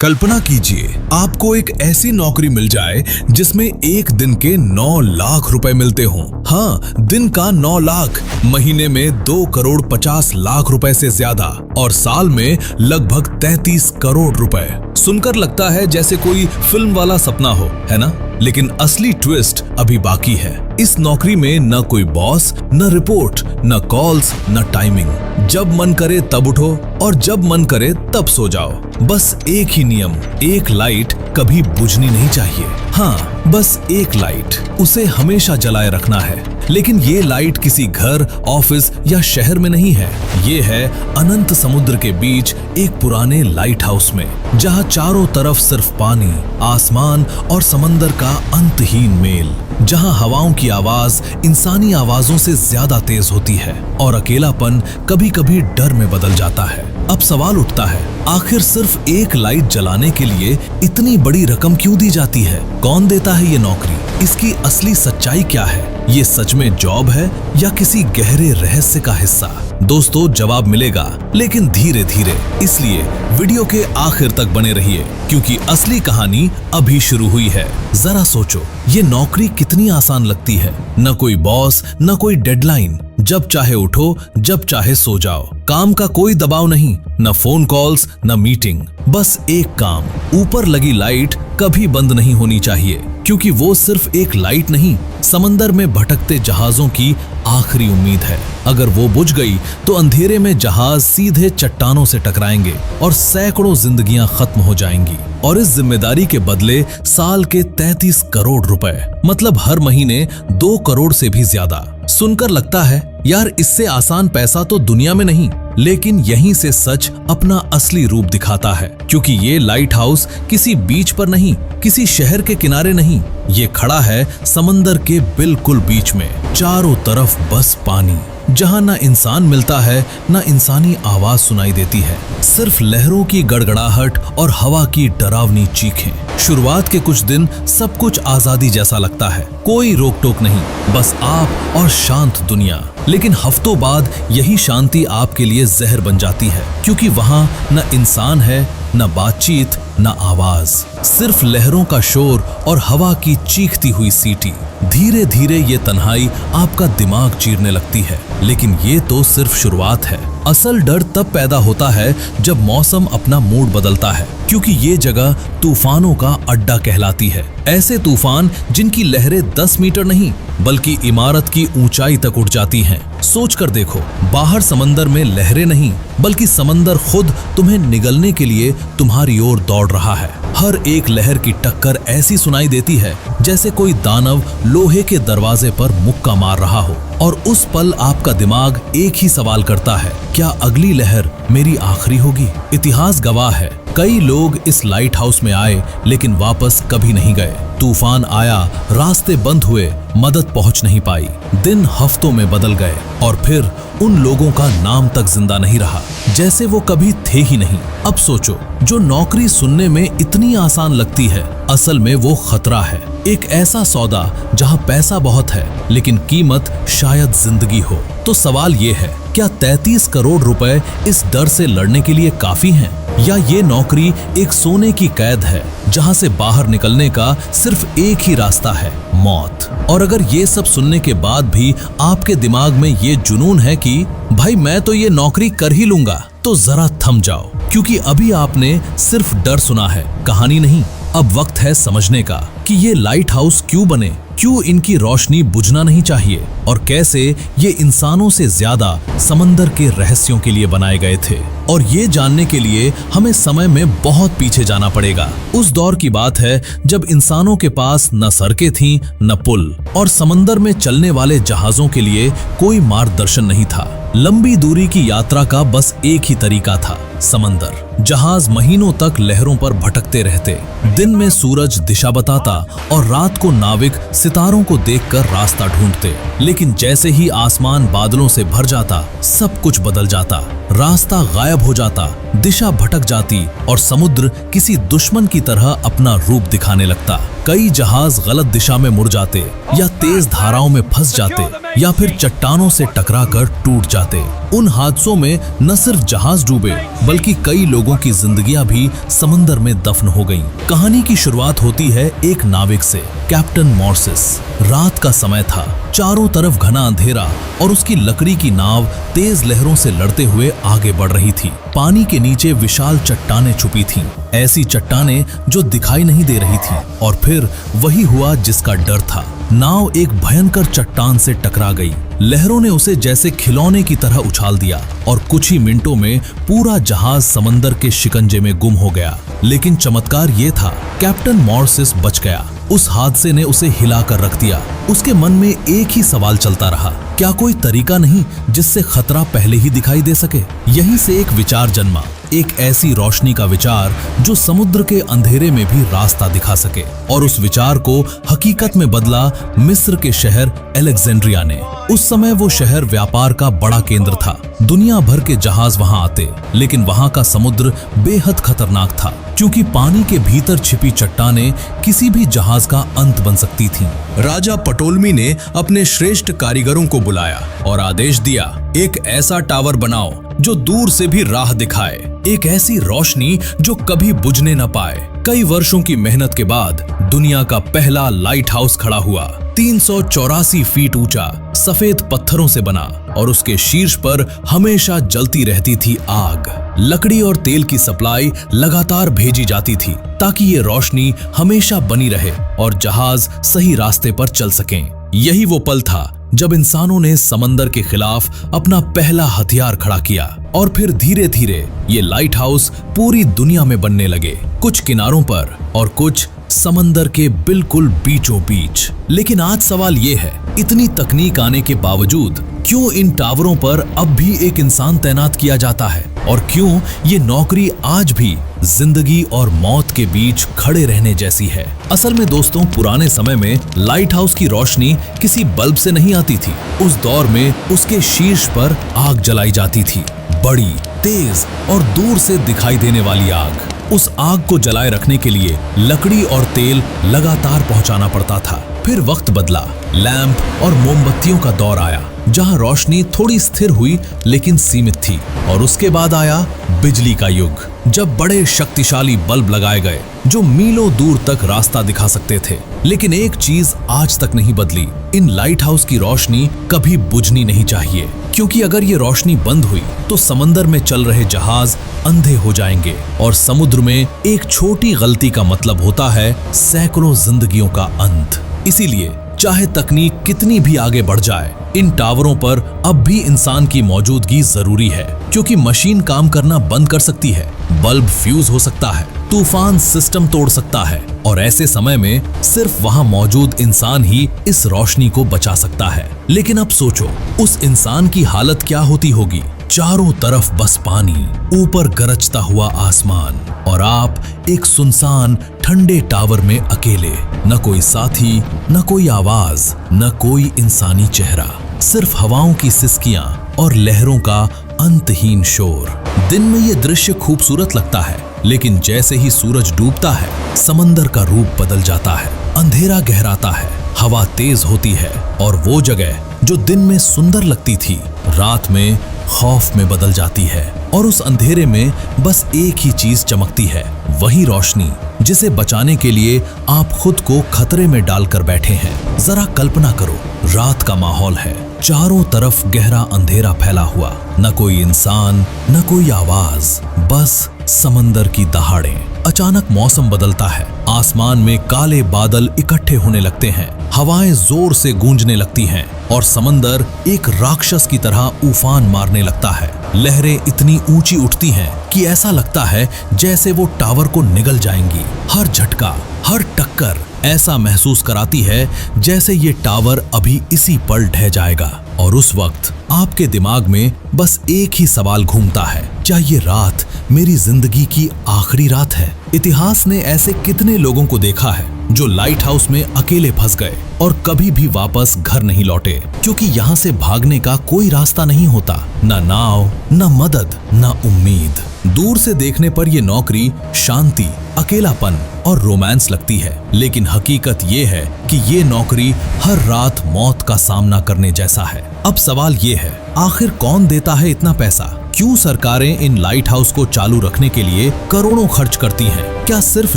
कल्पना कीजिए आपको एक ऐसी नौकरी मिल जाए जिसमें एक दिन के 9 लाख रुपए मिलते हों। हाँ, दिन का 9 लाख, महीने में 2 करोड़ 50 लाख रुपए से ज्यादा और साल में लगभग 33 करोड़ रुपए। सुनकर लगता है जैसे कोई फिल्म वाला सपना हो, है ना? लेकिन असली ट्विस्ट अभी बाकी है। इस नौकरी में न कोई बॉस, न रिपोर्ट, न कॉल्स, न टाइमिंग। जब मन करे तब उठो और जब मन करे तब सो जाओ। बस एक ही नियम, एक लाइट कभी बुझनी नहीं चाहिए। हाँ, बस एक लाइट, उसे हमेशा जलाए रखना है। लेकिन ये लाइट किसी घर, ऑफिस या शहर में नहीं है। ये है अनंत समुद्र के बीच एक पुराने लाइट हाउस में, जहाँ चारों तरफ सिर्फ पानी, आसमान और समंदर का अंतहीन मेल। जहाँ हवाओं की आवाज इंसानी आवाजों से ज्यादा तेज होती है और अकेलापन कभी कभी डर में बदल जाता है। अब सवाल उठता है, आखिर सिर्फ एक लाइट जलाने के लिए इतनी बड़ी रकम क्यों दी जाती है? कौन देता है ये नौकरी? इसकी असली सच्चाई क्या है? ये सच में जॉब है या किसी गहरे रहस्य का हिस्सा? दोस्तों, जवाब मिलेगा, लेकिन धीरे धीरे। इसलिए वीडियो के आखिर तक बने रहिए, क्योंकि असली कहानी अभी शुरू हुई है। जरा सोचो, ये नौकरी कितनी आसान लगती है। न कोई बॉस, न कोई डेडलाइन, जब चाहे उठो, जब चाहे सो जाओ। काम का कोई दबाव नहीं, न फोन कॉल्स, न मीटिंग। बस एक काम, ऊपर लगी लाइट कभी बंद नहीं होनी चाहिए, क्योंकि वो सिर्फ एक लाइट नहीं, समंदर में भटकते जहाजों की आखिरी उम्मीद है। अगर वो बुझ गई तो अंधेरे में जहाज सीधे चट्टानों से टकराएंगे और सैकड़ों जिंदगियां खत्म हो जाएंगी। और इस जिम्मेदारी के बदले साल के 33 करोड़ रुपए, मतलब हर महीने 2 करोड़ से भी ज्यादा। सुनकर लगता है यार, इससे आसान पैसा तो दुनिया में नहीं। लेकिन यहीं से सच अपना असली रूप दिखाता है, क्योंकि ये लाइट हाउस किसी बीच पर नहीं, किसी शहर के किनारे नहीं, ये खड़ा है समंदर के बिल्कुल बीच में। चारों तरफ बस पानी, जहाँ न इंसान मिलता है, न इंसानी आवाज सुनाई देती है, सिर्फ लहरों की गड़गड़ाहट और हवा की डरावनी चीखें। शुरुआत के कुछ दिन सब कुछ आजादी जैसा लगता है, कोई रोक टोक नहीं, बस आप और शांत दुनिया। लेकिन हफ्तों बाद यही शांति आपके लिए जहर बन जाती है, क्योंकि वहाँ न इंसान है, न बातचीत, न आवाज, सिर्फ लहरों का शोर और हवा की चीखती हुई सीटी। धीरे धीरे ये तन्हाई आपका दिमाग चीरने लगती है। लेकिन ये तो सिर्फ शुरुआत है। असल डर तब पैदा होता है जब मौसम अपना मूड बदलता है, क्योंकि ये जगह तूफानों का अड्डा कहलाती है। ऐसे तूफान जिनकी लहरें 10 मीटर नहीं, बल्कि इमारत की ऊंचाई तक उठ जाती हैं। सोच कर देखो, बाहर समंदर में लहरें नहीं, बल्कि समंदर खुद तुम्हें निगलने के लिए तुम्हारी ओर दौड़ रहा है। हर एक लहर की टक्कर ऐसी सुनाई देती है जैसे कोई दानव लोहे के दरवाजे पर मुक्का मार रहा हो। और उस पल आपका दिमाग एक ही सवाल करता है, क्या अगली लहर मेरी आखिरी होगी? इतिहास गवाह है, कई लोग इस लाइट हाउस में आए लेकिन वापस कभी नहीं गए। तूफान आया, रास्ते बंद हुए, मदद पहुंच नहीं पाई, दिन हफ्तों में बदल गए और फिर उन लोगों का नाम तक जिंदा नहीं रहा, जैसे वो कभी थे ही नहीं। अब सोचो, जो नौकरी सुनने में इतनी आसान लगती है, असल में वो खतरा है। एक ऐसा सौदा जहां पैसा बहुत है, लेकिन कीमत शायद जिंदगी हो। तो सवाल ये है, क्या 33 करोड़ रुपए इस डर से लड़ने के लिए काफी हैं? या ये नौकरी एक सोने की कैद है, जहां से बाहर निकलने का सिर्फ एक ही रास्ता है, मौत? और अगर ये सब सुनने के बाद भी आपके दिमाग में ये जुनून है कि भाई मैं तो ये नौकरी कर ही लूंगा, तो जरा थम जाओ, क्योंकि अभी आपने सिर्फ डर सुना है, कहानी नहीं। अब वक्त है समझने का कि ये लाइट हाउस क्यों बने, क्यों इनकी रोशनी बुझना नहीं चाहिए, और कैसे ये इंसानों से ज्यादा समंदर के रहस्यों के लिए बनाए गए थे। और ये जानने के लिए हमें समय में बहुत पीछे जाना पड़ेगा। उस दौर की बात है जब इंसानों के पास न सड़कें थीं, न पुल, और समंदर में चलने वाले जहाजों के लिए कोई मार्गदर्शन नहीं था। लंबी दूरी की यात्रा का बस एक ही तरीका था, समंदर। जहाज महीनों तक लहरों पर भटकते रहते, दिन में सूरज दिशा बताता और रात को नाविक सितारों को देखकर रास्ता ढूंढते। लेकिन जैसे ही आसमान बादलों से भर जाता, सब कुछ बदल जाता, रास्ता गायब हो जाता, दिशा भटक जाती और समुद्र किसी दुश्मन की तरह अपना रूप दिखाने लगता। कई जहाज गलत दिशा में मुड़ जाते, या तेज धाराओं में फंस जाते, या फिर चट्टानों से टकराकर टूट जाते। उन हादसों में न सिर्फ जहाज डूबे बल्कि कई लोगों की जिंदगियां भी समंदर में दफन हो गईं। कहानी की शुरुआत होती है एक नाविक से, कैप्टन मॉर्सिस। रात का समय था, चारों तरफ घना अंधेरा और उसकी लकड़ी की नाव तेज लहरों से लड़ते हुए आगे बढ़ रही थी। पानी के नीचे विशाल चट्टानें छुपी थीं, ऐसी चट्टानें जो दिखाई नहीं दे रही थी। और फिर वही हुआ जिसका डर था। नाव एक भयंकर चट्टान से टकरा गई। लहरों ने उसे जैसे खिलौने की तरह उछाल दिया और कुछ ही मिनटों में पूरा जहाज समंदर के शिकंजे में गुम हो गया। लेकिन चमत्कार ये था, कैप्टन मॉर्सिस बच गया। उस हादसे ने उसे हिला कर रख दिया। उसके मन में एक ही सवाल चलता रहा, क्या कोई तरीका नहीं जिससे खतरा पहले ही दिखाई दे सके? यहीं से एक विचार जन्मा, एक ऐसी रोशनी का विचार जो समुद्र के अंधेरे में भी रास्ता दिखा सके। और उस विचार को हकीकत में बदला मिस्र के शहर अलेक्जेंड्रिया ने। उस समय वो शहर व्यापार का बड़ा केंद्र था। दुनिया भर के जहाज वहां आते, लेकिन वहां का समुद्र बेहद खतरनाक था, क्योंकि पानी के भीतर छिपी चट्टानें किसी भी जहाज का अंत बन सकती थीं। राजा पटोलमी ने अपने श्रेष्ठ कारीगरों को बुलाया और आदेश दिया, एक ऐसा टावर बनाओ जो दूर से भी राह दिखाए, एक ऐसी रोशनी जो कभी बुझने न पाए। कई वर्षों की मेहनत के बाद दुनिया का पहला लाइट हाउस खड़ा हुआ। 384 फीट ऊंचा, सफेद पत्थरों से बना और उसके शीर्ष पर हमेशा जलती रहती थी आग। लकड़ी और तेल की सप्लाई लगातार भेजी जाती थी ताकि ये रोशनी हमेशा बनी रहे और जहाज सही रास्ते पर चल सकें। यही वो पल था जब इंसानों ने समंदर के खिलाफ अपना पहला हथियार खड़ा किया। और फिर धीरे धीरे ये लाइट हाउस पूरी दुनिया में बनने लगे, कुछ किनारों पर और कुछ समंदर के बिल्कुल बीचों बीच। लेकिन आज सवाल ये है, इतनी तकनीक आने के बावजूद क्यों इन टावरों पर अब भी एक इंसान तैनात किया जाता है? और क्यों ये नौकरी आज भी जिंदगी और मौत के बीच खड़े रहने जैसी है? असल में दोस्तों, पुराने समय में लाइट हाउस की रोशनी किसी बल्ब से नहीं आती थी। उस दौर में उसके शीर्ष पर आग जलाई जाती थी, बड़ी, तेज और दूर से दिखाई देने वाली आग। उस आग को जलाए रखने के लिए लकड़ी और तेल लगातार पहुंचाना पड़ता था। फिर वक्त बदला, लैंप और मोमबत्तियों का दौर आया, जहां रोशनी थोड़ी स्थिर हुई लेकिन सीमित थी। और उसके बाद आया बिजली का युग, जब बड़े शक्तिशाली बल्ब लगाए गए जो मीलों दूर तक रास्ता दिखा सकते थे। लेकिन एक चीज आज तक नहीं बदली, इन लाइट हाउस की रोशनी कभी बुझनी नहीं चाहिए, क्योंकि अगर ये रोशनी बंद हुई तो समंदर में चल रहे जहाज अंधे हो जाएंगे और समुद्र में एक छोटी गलती का मतलब होता है सैकड़ों जिंदगियों का अंत। इसीलिए चाहे तकनीक कितनी भी आगे बढ़ जाए, इन टावरों पर अब भी इंसान की मौजूदगी जरूरी है, क्योंकि मशीन काम करना बंद कर सकती है, बल्ब फ्यूज हो सकता है, तूफान सिस्टम तोड़ सकता है और ऐसे समय में सिर्फ वहां मौजूद इंसान ही इस रोशनी को बचा सकता है। लेकिन अब सोचो, उस इंसान की हालत क्या होती होगी? चारों तरफ बस पानी, ऊपर गरजता हुआ आसमान और आप एक सुनसान ठंडे टावर में अकेले। न कोई साथी, न कोई आवाज, न कोई इंसानी चेहरा, सिर्फ हवाओं की सिसकियां और लहरों का अंतहीन शोर। दिन में ये दृश्य खूबसूरत लगता है, लेकिन जैसे ही सूरज डूबता है, समंदर का रूप बदल जाता है, अंधेरा गहराता है, हवा तेज होती है और वो जगह जो दिन में सुंदर लगती थी, रात में खौफ में बदल जाती है। और उस अंधेरे में बस एक ही चीज चमकती है, वही रोशनी जिसे बचाने के लिए आप खुद को खतरे में डालकर बैठे हैं। जरा कल्पना करो, रात का माहौल है, चारों तरफ गहरा अंधेरा फैला हुआ, न कोई इंसान, न कोई आवाज, बस समंदर की दहाड़ें। अचानक मौसम बदलता है, आसमान में काले बादल इकट्ठे होने लगते हैं, हवाएं जोर से गूंजने लगती हैं और समंदर एक राक्षस की तरह उफान मारने लगता है। लहरें इतनी ऊंची उठती हैं कि ऐसा लगता है जैसे वो टावर को निगल जाएंगी। हर झटका, हर टक्कर ऐसा महसूस कराती है जैसे ये टावर अभी इसी पल ढह जाएगा। और उस वक्त आपके दिमाग में बस एक ही सवाल घूमता है, क्या ये रात मेरी जिंदगी की आखिरी रात है? इतिहास ने ऐसे कितने लोगों को देखा है जो लाइट हाउस में अकेले फंस गए और कभी भी वापस घर नहीं लौटे, क्योंकि यहाँ से भागने का कोई रास्ता नहीं होता, न नाव, न मदद, न उम्मीद। दूर से देखने पर यह नौकरी शांति, अकेलापन और रोमांस लगती है, लेकिन हकीकत ये है कि ये नौकरी हर रात मौत का सामना करने जैसा है। अब सवाल ये है, आखिर कौन देता है इतना पैसा? क्यों सरकारें इन लाइट हाउस को चालू रखने के लिए करोड़ों खर्च करती हैं? क्या सिर्फ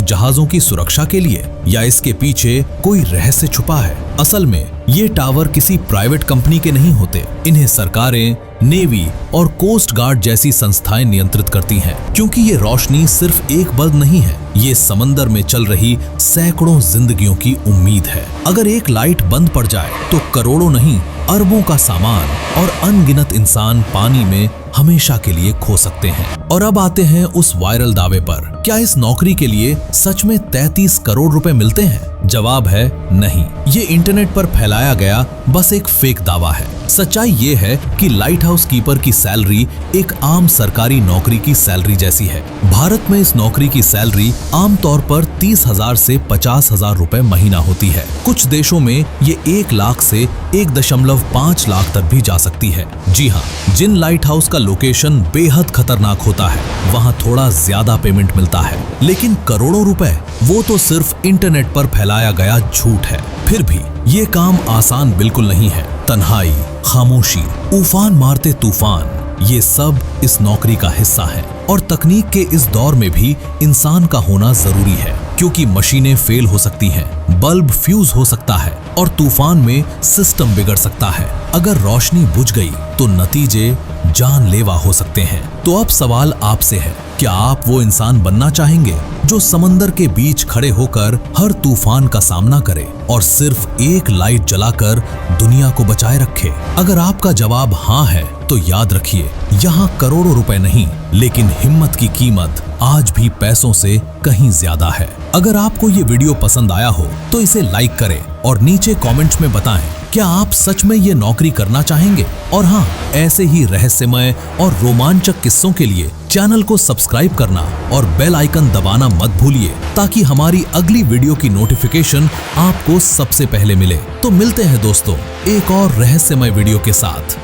जहाजों की सुरक्षा के लिए, या इसके पीछे कोई रहस्य छुपा है? असल में ये टावर किसी प्राइवेट कंपनी के नहीं होते। इन्हें सरकारें, नेवी और कोस्ट गार्ड जैसी संस्थाएं नियंत्रित करती हैं, क्योंकि ये रोशनी सिर्फ एक बल्ब नहीं है, ये समंदर में चल रही सैकड़ों जिंदगियों की उम्मीद है। अगर एक लाइट बंद पड़ जाए तो करोड़ों नहीं, अरबों का सामान और अनगिनत इंसान पानी में हमेशा के लिए खो सकते हैं। और अब आते हैं उस वायरल दावे पर, क्या इस नौकरी के लिए सच में 33 करोड़ रुपए मिलते हैं? जवाब है नहीं। ये इंटरनेट पर फैलाया गया बस एक फेक दावा है। सच्चाई ये है कि लाइट हाउस कीपर की सैलरी एक आम सरकारी नौकरी की सैलरी जैसी है। भारत में इस नौकरी की सैलरी आमतौर पर 30,000 से 50,000 रुपए महीना होती है। कुछ देशों में ये 1 लाख से 1.5 लाख तक भी जा सकती है। जी हाँ, जिन लाइट हाउस का लोकेशन बेहद खतरनाक होता है, वहाँ थोड़ा ज्यादा पेमेंट मिलता है, लेकिन करोड़ों रुपए वो तो सिर्फ इंटरनेट पर फैलाया गया झूठ है। फिर भी ये काम आसान बिल्कुल नहीं है। तन्हाई, खामोशी, उफान मारते तूफान, ये सब इस नौकरी का हिस्सा है। और तकनीक के इस दौर में भी इंसान का होना जरूरी है, क्योंकि मशीनें फेल हो सकती हैं, बल्ब फ्यूज हो सकता है और तूफान में सिस्टम बिगड़ सकता है। अगर रोशनी बुझ गई तो नतीजे जानलेवा हो सकते हैं। तो अब सवाल आपसे है, क्या आप वो इंसान बनना चाहेंगे जो समंदर के बीच खड़े होकर हर तूफान का सामना करे और सिर्फ एक लाइट जलाकर दुनिया को बचाए रखे? अगर आपका जवाब हाँ है तो याद रखिए, यहाँ करोड़ों रुपए नहीं, लेकिन हिम्मत की कीमत आज भी पैसों से कहीं ज्यादा है। अगर आपको ये वीडियो पसंद आया हो तो इसे लाइक करें और नीचे कमेंट्स में बताएं, क्या आप सच में ये नौकरी करना चाहेंगे? और हाँ, ऐसे ही रहस्यमय और रोमांचक किस्सों के लिए चैनल को सब्सक्राइब करना और बेल आइकन दबाना मत भूलिए, ताकि हमारी अगली वीडियो की नोटिफिकेशन आपको सबसे पहले मिले। तो मिलते हैं दोस्तों एक और रहस्यमय वीडियो के साथ।